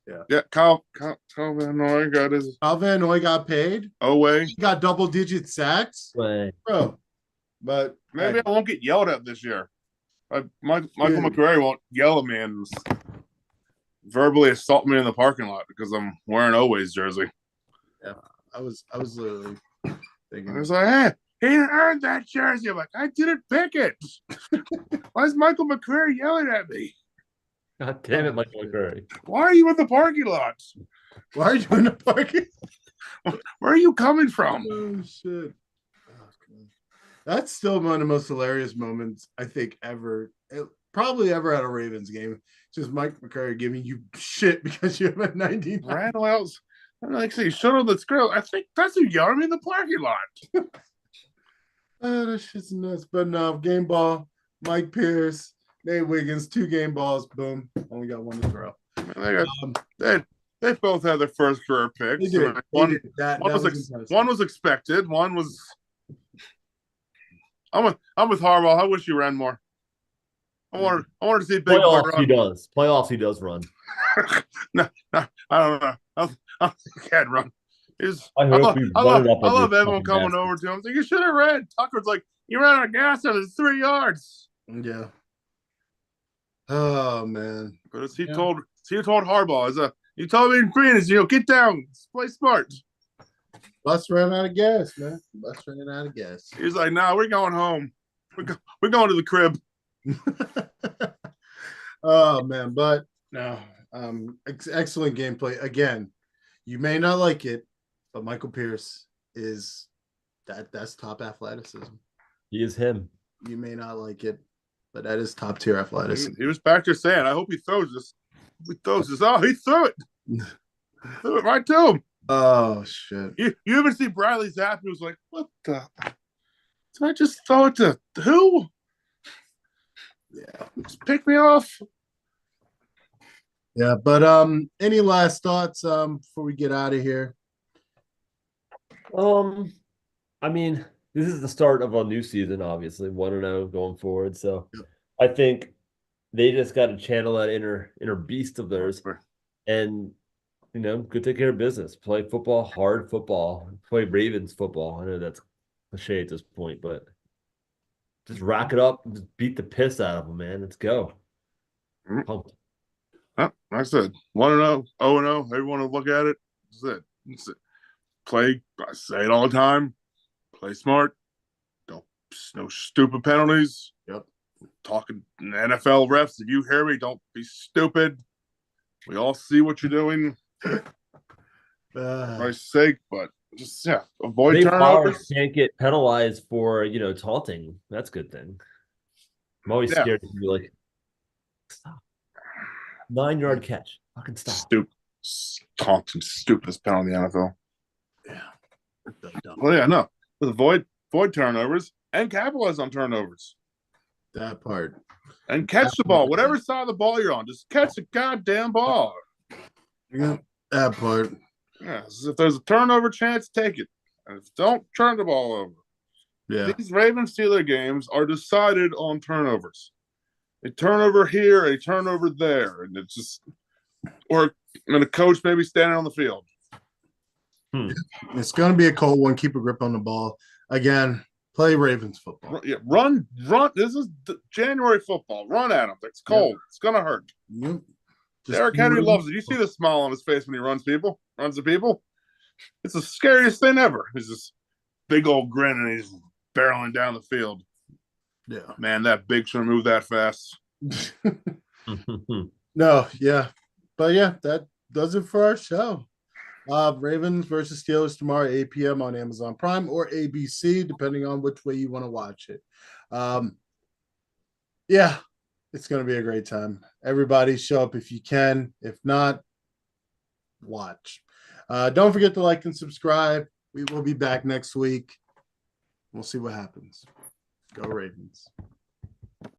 Speaker 2: Yeah. Kyle Van Noy got his.
Speaker 1: Kyle Van Noy got paid.
Speaker 2: Oh wait,
Speaker 1: he got double-digit sacks, bro. But
Speaker 2: maybe I won't get yelled at this year. Michael McCrary won't yell at me and verbally assault me in the parking lot because I'm wearing Always jersey.
Speaker 1: Yeah, I was literally thinking.
Speaker 2: I was like, hey, he didn't earn that jersey. I'm like, I didn't pick it. Why is Michael McCrary yelling at me?
Speaker 3: God damn it, Michael McCrary.
Speaker 2: Why are you in the parking lot?
Speaker 1: Why are you in the parking?
Speaker 2: Where are you coming from?
Speaker 1: Oh shit. That's still one of the most hilarious moments I think ever, probably ever at a Ravens game. Just Mike McCurry giving you shit because you have a 90.
Speaker 2: Randall else. I'm like, say, shut up, let's go. I think that's who yelled at me in the parking lot.
Speaker 1: Oh, that shit's nuts. But no, game ball, Mike Pierce, Nate Wiggins, 2 game balls. Boom. Only got one to throw.
Speaker 2: They both had their first career picks. One was expected. One was. I'm with Harbaugh. I wish he ran more. I wanted to see Big Boy run.
Speaker 3: Playoffs he does run.
Speaker 2: no, I don't know. I can't run.
Speaker 3: I
Speaker 2: love everyone coming over to him. Like, you should have ran. Tucker's like, you ran out of gas and it's 3 yards.
Speaker 1: Yeah. Oh man.
Speaker 2: But he told Harbaugh, you told me in Green, get down, play smart.
Speaker 1: Bus ran out of gas, man. Bus ran out of gas.
Speaker 2: He's like, nah, we're going home. We're going to the crib.
Speaker 1: Oh man, but no, excellent gameplay. Again, you may not like it, but Michael Pierce is that's top athleticism.
Speaker 3: He is him.
Speaker 1: You may not like it, but that is top tier athleticism.
Speaker 2: He was back there saying, I hope he throws this. He throws this. Oh, he threw it. Threw it right to him.
Speaker 1: Oh shit!
Speaker 2: You even see Bradley Zapp, who was like, "What the? Did I just throw it to who?
Speaker 1: Yeah,
Speaker 2: just pick me off."
Speaker 1: Yeah, but any last thoughts before we get out of here?
Speaker 3: I mean, this is the start of a new season, obviously 1-0 going forward. So, I think they just got to channel that inner beast of theirs, and go take care of business. Play football, hard football. Play Ravens football. I know that's cliche at this point, but just rack it up and just beat the piss out of them, man. Let's go. Pumped.
Speaker 2: Like I said, 1-0, 0-0. Everyone will look at it. That's it. Play. I say it all the time. Play smart. No stupid penalties.
Speaker 1: Yep.
Speaker 2: Talking NFL refs. If you hear me, don't be stupid. We all see what you're doing. For Christ's sake, but just avoid turnovers.
Speaker 3: Can't get penalized for taunting. That's a good thing. I'm always scared to be like, stop. 9-yard catch. Fucking stop.
Speaker 2: Stupid. Taunting, stupidest penalty in the NFL.
Speaker 1: Yeah.
Speaker 2: Well, yeah, no. Avoid turnovers and capitalize on turnovers.
Speaker 1: That part.
Speaker 2: And catch the ball. Whatever side of the ball you're on, just catch the goddamn ball.
Speaker 1: Yeah, that part.
Speaker 2: Yeah, if there's a turnover chance, take it. And don't turn the ball over.
Speaker 1: Yeah.
Speaker 2: These Ravens-Steelers games are decided on turnovers. A turnover here, a turnover there. And it's just – or a coach maybe standing on the field.
Speaker 1: It's going to be a cold one. Keep a grip on the ball. Again, Play Ravens football.
Speaker 2: Yeah, run. This is January football. Run at them. It's cold. Yeah. It's gonna hurt.
Speaker 1: Yep.
Speaker 2: Derrick Henry loves it. You see the smile on his face when he runs the people. It's the scariest thing ever. He's this big old grin and he's barreling down the field.
Speaker 1: Yeah,
Speaker 2: man, that big shouldn't move that fast.
Speaker 1: No, yeah, but yeah, that does it for our show. Ravens versus Steelers tomorrow, 8 p.m. on Amazon Prime or ABC, depending on which way you want to watch it. Yeah, it's going to be a great time. Everybody show up if you can. If not, watch. Don't forget to like and subscribe. We will be back next week. We'll see what happens. Go Ravens.